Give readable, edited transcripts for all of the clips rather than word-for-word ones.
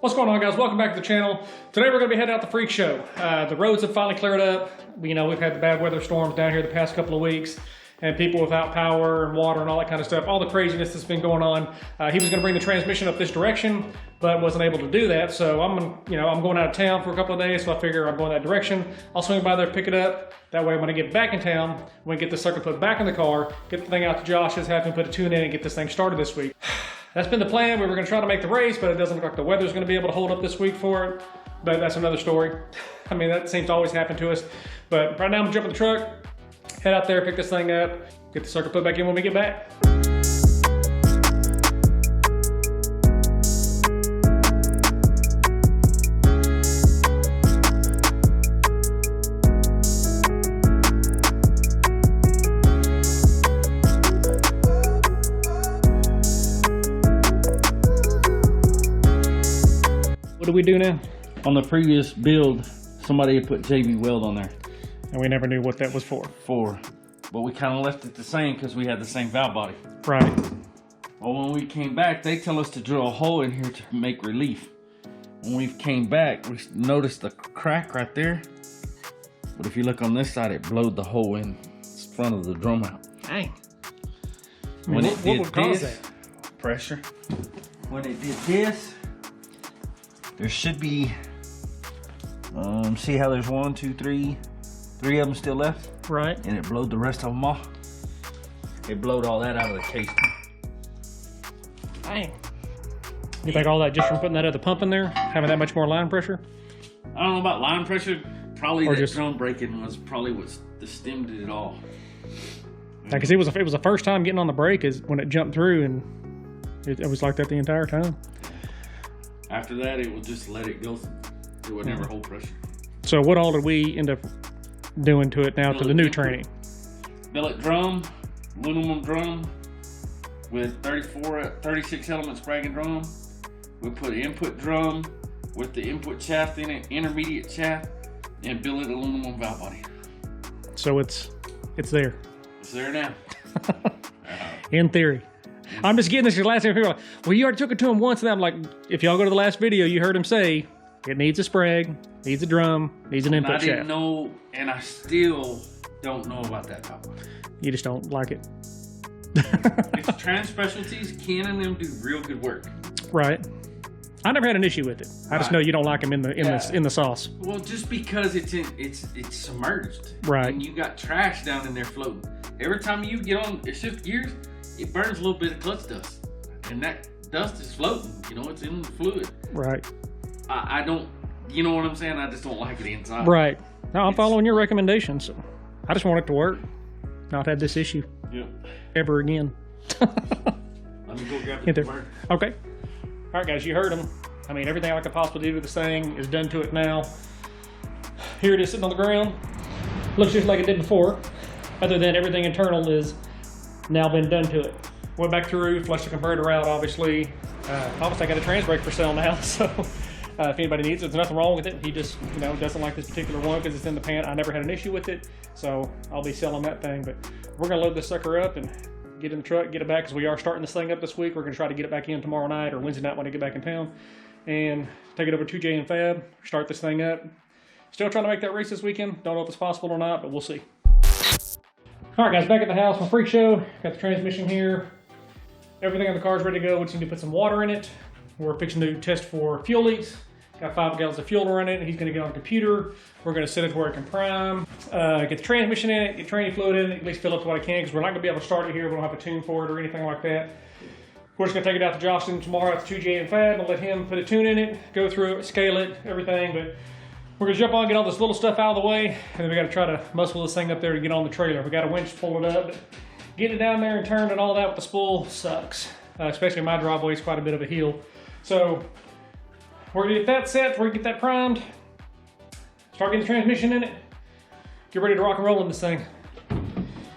What's going on, guys? Welcome back to the channel. Today we're going to be heading out the freak show. The roads have finally cleared up. You know, we've had the bad weather storms down here the past couple of weeks, and people without power and water and all that kind of stuff, all the craziness that's been going on. He was going to bring the transmission up this direction, but wasn't able to do that. So I'm going out of town for a couple of days, so I figure I'm going that direction. I'll swing by there, pick it up. That way when I get back in town, we can get this sucker put back in the car, get the thing out to Josh's, have him put a tune in and get this thing started this week. That's been the plan. We were going to try to make the race, but it doesn't look like the weather's going to be able to hold up this week for it. But that's another story. I mean, that seems to always happen to us. But right now I'm going to jump in the truck, head out there, pick this thing up, get the sucker put back in when we get back. What do we do now? On the previous build, somebody had put JB Weld on there. And we never knew what that was for. But we kind of left it the same because we had the same valve body. Right. Well, when we came back, they tell us to drill a hole in here to make relief. When we came back, we noticed the crack right there. But if you look on this side, it blowed the hole in front of the drum out. Dang. When what would cause that? Pressure. When it did this, there should be, see how there's 1, 2, 3 of them still left? Right. And it blowed the rest of them off. It blowed all that out of the casing. Dang. You think all that just from putting that other pump in there, having that much more line pressure? I don't know about line pressure. Probably or that just drum braking was probably what stemmed it all. Yeah, because it was the first time getting on the brake is when it jumped through, and it was like that the entire time. After that, it will just let it go. It would never hold pressure. So what all did we end up doing to it now to the new training? Billet drum, aluminum drum with 36 element sprag and drum. We put input drum with the input shaft in it, intermediate shaft, and billet aluminum valve body. So it's there. It's there now. In theory. I'm just getting this because last time people were like, well, you already took it to him once. And I'm like, if y'all go to the last video, you heard him say, it needs a sprag, needs a drum, needs an input shaft. I didn't know, and I still don't know about that valve body. You just don't like it. It's Trans Specialties. Ken and them do real good work. Right. I never had an issue with it. I just know you don't like them in the sauce. Well, just because it's submerged. Right. And you got trash down in there floating. Every time you get on shift gears, it burns a little bit of clutch dust, and that dust is floating. You know, it's in the fluid. Right. I don't. You know what I'm saying? I just don't like it inside. Right. No, I'm following your recommendations. So I just want it to work. Not have this issue. Yep. Ever again. Let me go grab the burn. Okay. All right, guys, you heard him. I mean, everything I could possibly do to this thing is done to it now. Here it is sitting on the ground. Looks just like it did before, other than everything internal is now been done to it. Went back through, flushed the converter out, obviously. Obviously, I got a Transbrake for sale now, so if anybody needs it, there's nothing wrong with it. He just, doesn't like this particular one because it's in the pan. I never had an issue with it, so I'll be selling that thing. But we're gonna load this sucker up and get in the truck, get it back, because we are starting this thing up this week. We're gonna try to get it back in tomorrow night or Wednesday night when I get back in town, and take it over to J and Fab, start this thing up. Still trying to make that race this weekend. Don't know if it's possible or not, but we'll see. All right, guys, back at the house from Freak Show. Got the transmission here. Everything on the car is ready to go. We just need to put some water in it. We're fixing to test for fuel leaks. Got 5 gallons of fuel to run it. He's going to get on the computer. We're going to set it to where it can prime. Get the transmission in it, get training fluid in it, at least fill up to what I can, because we're not going to be able to start it here. We don't have a tune for it or anything like that. We're just going to take it out to Jocelyn tomorrow at the 2J and Fab and let him put a tune in it, go through it, scale it, everything. But we're gonna jump on, get all this little stuff out of the way, and then we gotta try to muscle this thing up there to get on the trailer. We got a winch to pull it up, but getting it down there and turning and all that with the spool sucks. Especially my driveway is quite a bit of a hill. So we're gonna get that set, we're gonna get that primed, start getting the transmission in it, get ready to rock and roll in this thing.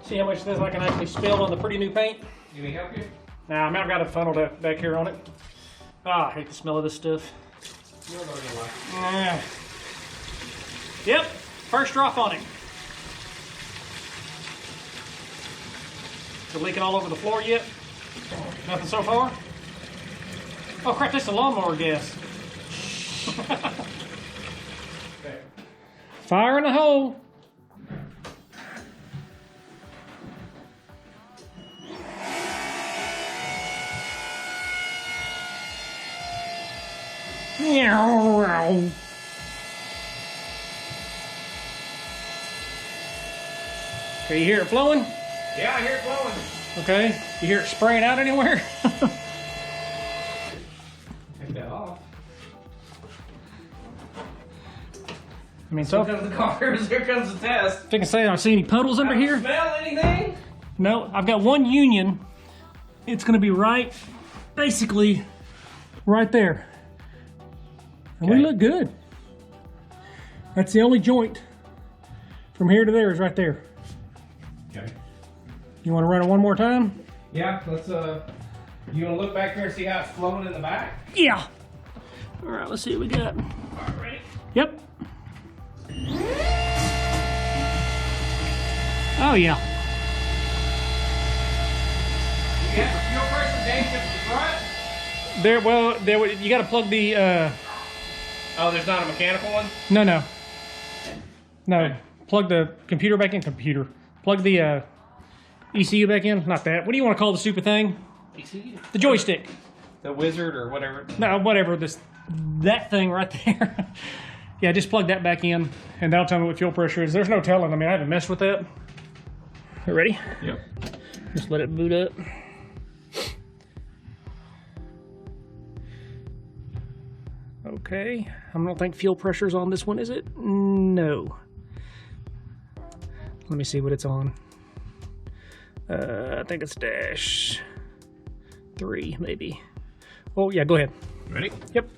See how much of this I can actually spill on the pretty new paint. You need help here? Nah, I've got a funnel back here on it. Ah, I hate the smell of this stuff. Yeah. Yep, first drop on it. Is it leaking all over the floor yet? Nothing so far? Oh crap, this is a lawnmower gas. Okay. Fire in the hole. Okay, you hear it flowing? Yeah, I hear it flowing. Okay, you hear it spraying out anywhere? Take that off. I mean, so Here comes the cars. Here comes the test. if I can say I see any puddles under here. Smell anything? No, I've got one union. It's gonna be right, basically, right there. And we Okay. look good. That's the only joint from here to there is right there. Okay. You wanna run it one more time? Yeah, let's you wanna look back here and see how it's flowing in the back? Yeah. All right, let's see what we got. Alright, ready? Yep. Oh yeah. You got the fuel pressure gauged up to the front? There, well, you gotta plug the, Oh, there's not a mechanical one? no. No, Okay. plug the computer back in, Plug the ECU back in, not that. What do you want to call the stupid thing? ECU. The joystick. The wizard or whatever. No, whatever, that thing right there. Yeah, just plug that back in, and that'll tell me what fuel pressure is. There's no telling. I mean, I haven't messed with that. You ready? Yep. Just let it boot up. Okay, I don't think fuel pressure's on this one, is it? No. Let me see what it's on. I think it's dash 3, maybe. Oh yeah, go ahead. Ready? Yep.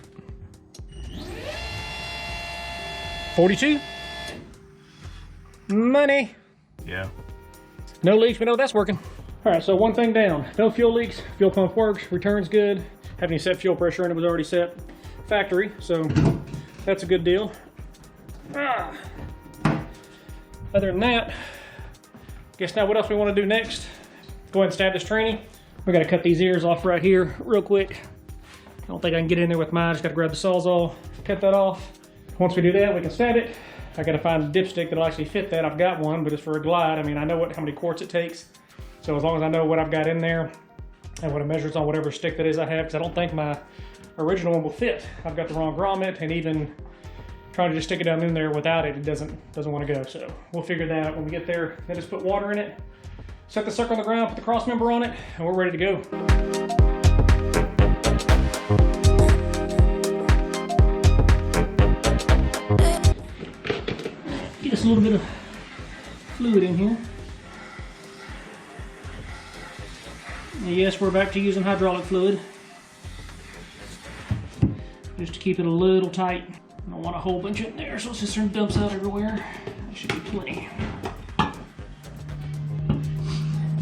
42. Money. Yeah. No leaks, we know that's working. All right, so one thing down. No fuel leaks, fuel pump works, returns good. Haven't even set fuel pressure in, it was already set factory, so that's a good deal. Other than that, guess now what else we want to do next? Go ahead and stab this tranny. We got to cut these ears off right here real quick. I don't think I can get in there with mine. Just got to grab the Sawzall, cut that off. Once we do that, we can stab it. I got to find a dipstick that'll actually fit that. I've got one, but it's for a glide. I mean, I know how many quarts it takes. So as long as I know what I've got in there and what it measures on whatever stick that is I have, because I don't think my original one will fit. I've got the wrong grommet, and even trying to just stick it down in there without it, it doesn't want to go. So we'll figure that out when we get there. Then just put water in it, set the sucker on the ground, put the cross member on it, and we're ready to go. Get us a little bit of fluid in here. And yes, we're back to using hydraulic fluid, just to keep it a little tight. I don't want a whole bunch in there, so it's just dumps out everywhere. There should be plenty.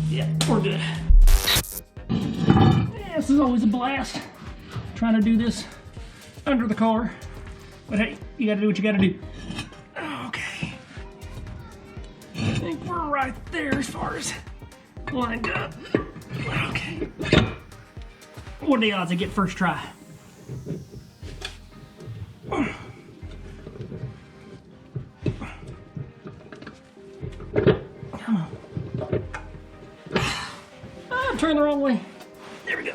Yeah, we're good. Yeah, this is always a blast, trying to do this under the car. But hey, you gotta do what you gotta do. Okay. I think we're right there as far as lined up. Okay. What are the odds I get first try? Come on. I'm turning the wrong way. There we go.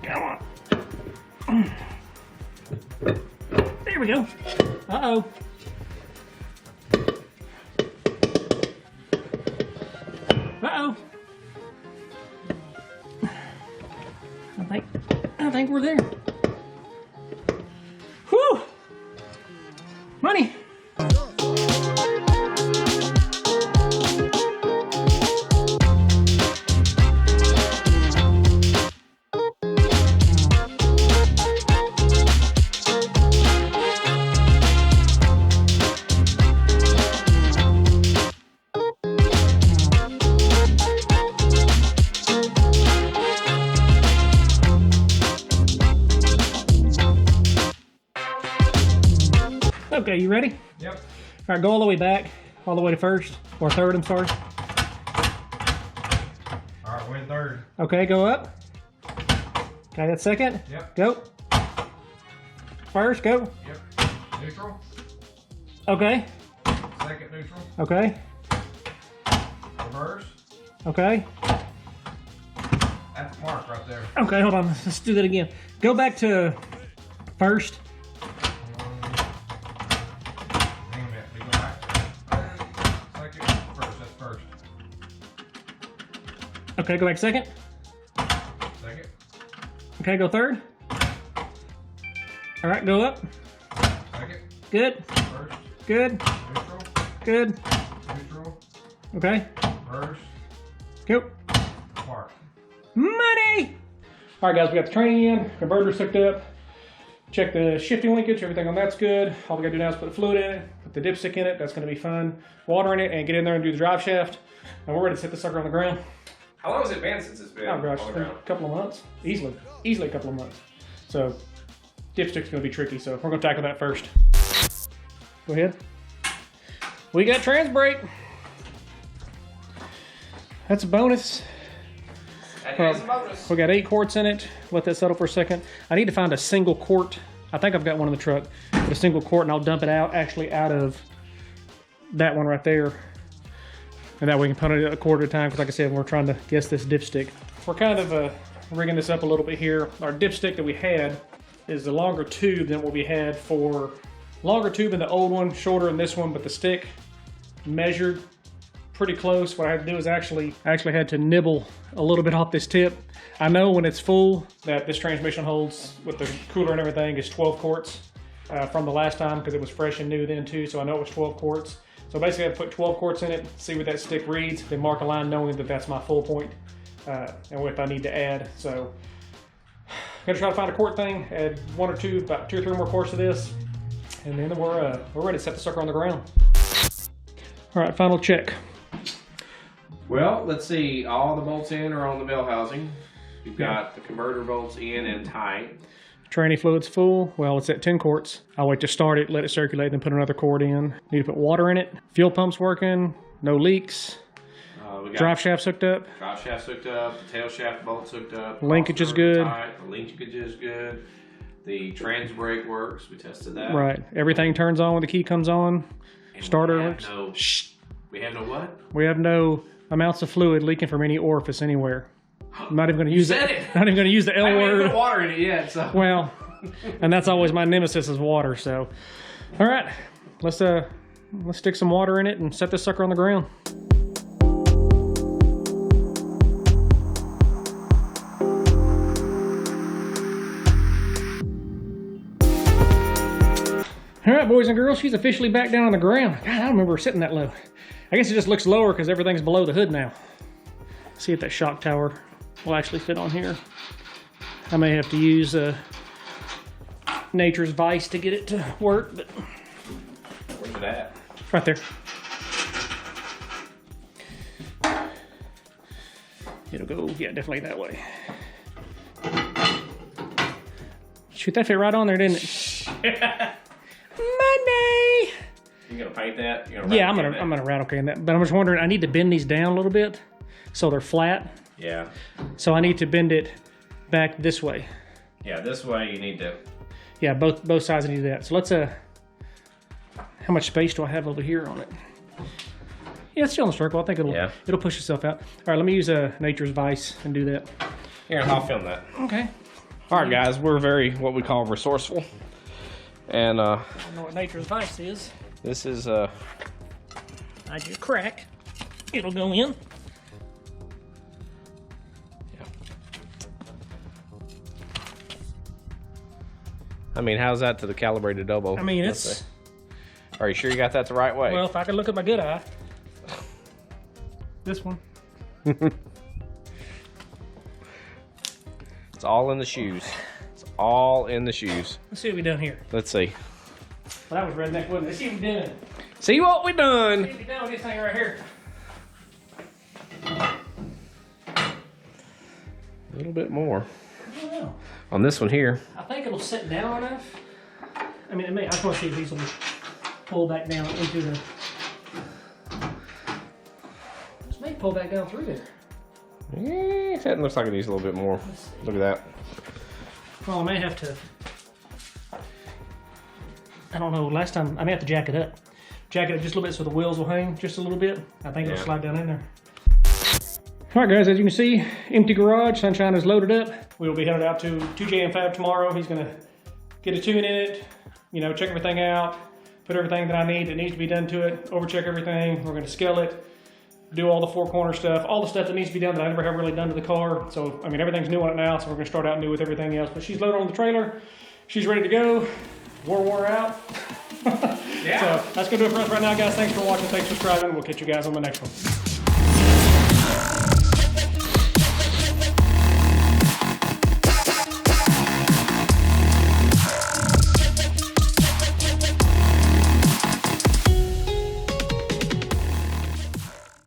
Come on. There we go. Uh-oh. Uh-oh. I think we're there. Whew! Money! Okay, you ready? Yep. All right, go all the way back, all the way to first, or third, I'm sorry. Alright, I went third. Okay, go up. Okay, that's second. Yep. Go. First, go. Yep. Neutral. Okay. Second neutral. Okay. Reverse. Okay. That's mark right there. Okay, hold on. Let's do that again. Go back to first. Hang a minute. We go back to third, second, first. That's first. Okay, go back second. Second. Okay, go third. All right, go up. Second. Good. First. Good. Neutral. Good. Neutral. Okay. First. Go. Mark. Money! All right, guys, we got the training in, converter's hooked up. Check the shifting linkage, everything on that's good. All we gotta do now is put the fluid in it, put the dipstick in it, that's gonna be fun. Water in it, and get in there and do the drive shaft. And we're ready to set the sucker on the ground. How long has it been since it's been Oh gosh, on it's the been ground? a couple of months. Easily a couple of months. So, dipstick's gonna be tricky, so we're gonna tackle that first. Go ahead. We got Transbrake. That's a bonus. That is a bonus. We got 8 quarts in it. Let that settle for a second. I need to find a single quart. I think I've got one in the truck. But a single quart, and I'll dump it out, actually out of that one right there. And that way we can put it a quart at a time, because like I said, we're trying to guess this dipstick. We're kind of rigging this up a little bit here. Our dipstick that we had is a longer tube than what we had for, longer tube in the old one, shorter than this one, but the stick measured pretty close. What I had to do is I actually had to nibble a little bit off this tip. I know when it's full that this transmission holds, with the cooler and everything, is 12 quarts from the last time, because it was fresh and new then too, so I know it was 12 quarts. So basically I put 12 quarts in it, see what that stick reads, then mark a line knowing that that's my full point, and what I need to add. So I'm gonna try to find a quart thing, add one or two, about 2 or 3 more quarts to this, and then we're ready to set the sucker on the ground. All right, final check. Well, let's see. All the bolts in are on the bell housing. You've got the converter bolts in and tight. Tranny fluid's full. Well, it's at 10 quarts. I'll wait to start it, let it circulate, then put another quart in. Need to put water in it. Fuel pump's working. No leaks. We got Drive shaft's hooked up. drive shaft's hooked up. The tail shaft bolt's hooked up. Linkage is Crossers are good. tight. The linkage is good. The Transbrake works. We tested that. Right. Everything turns on when the key comes on. And Starter we have works. no. We have no what? We have no amounts of fluid leaking from any orifice anywhere. I'm not even going to use said it. it. Not even going to use the L I haven't even word. put water in it yet. So. Well, and that's always my nemesis is water. So, all right, let's stick some water in it and set this sucker on the ground. All right, boys and girls, she's officially back down on the ground. God, I don't remember her sitting that low. I guess it just looks lower because everything's below the hood now. See if that shock tower will actually fit on here. I may have to use Nature's Vice to get it to work, but Where's it at? right there. It'll go, yeah, definitely that way. Shoot, that fit right on there, didn't it? Money! You gonna paint that? You gonna Yeah, rattle I'm gonna rattle can that. But I'm just wondering, I need to bend these down a little bit so they're flat. Yeah. So I need to bend it back this way. Yeah, this way you need to. Yeah, both sides need to do that. So let's how much space do I have over here on it? Yeah, it's still in the circle. I think it'll push itself out. All right, let me use Nature's Vice and do that. Here, I'll film that. Okay. All right, guys, we're very what we call resourceful, and I don't know what Nature's Vice is. this is I just crack. It'll go in. I mean, how's that to the calibrated elbow? I mean, Let's it's see. Are you sure you got that the right way? well. If I could look at my good eye, this one. It's all in the shoes. It's all in the shoes. Let's see what we done here. Let's see. Well, that was redneck, wasn't it? Let's see what we done. See what we done. See what we done with this thing right here. A little bit more I don't know. on this one here. I think it'll sit down enough. I mean, it may. I just want to see if these will pull back down into the. This may pull back down through there. That looks like it needs a little bit more. Look at that. Well, I may have to, I don't know, last time, I may have to jack it up. Jack it up just a little bit so the wheels will hang just a little bit. I think it'll slide down in there. All right, guys, as you can see, empty garage. Sunshine is loaded up. We will be headed out to 2JM Fab tomorrow. He's gonna get a tune in it, you know, check everything out, put everything that I need that needs to be done to it, overcheck everything. We're gonna scale it, do all the four corner stuff, all the stuff that needs to be done that I never have really done to the car. So, I mean, everything's new on it now, so we're gonna start out new with everything else. But she's loaded on the trailer. She's ready to go. Wore out. Yeah. So that's gonna do it for us right now, guys. Thanks for watching. Thanks for subscribing. We'll catch you guys on the next one.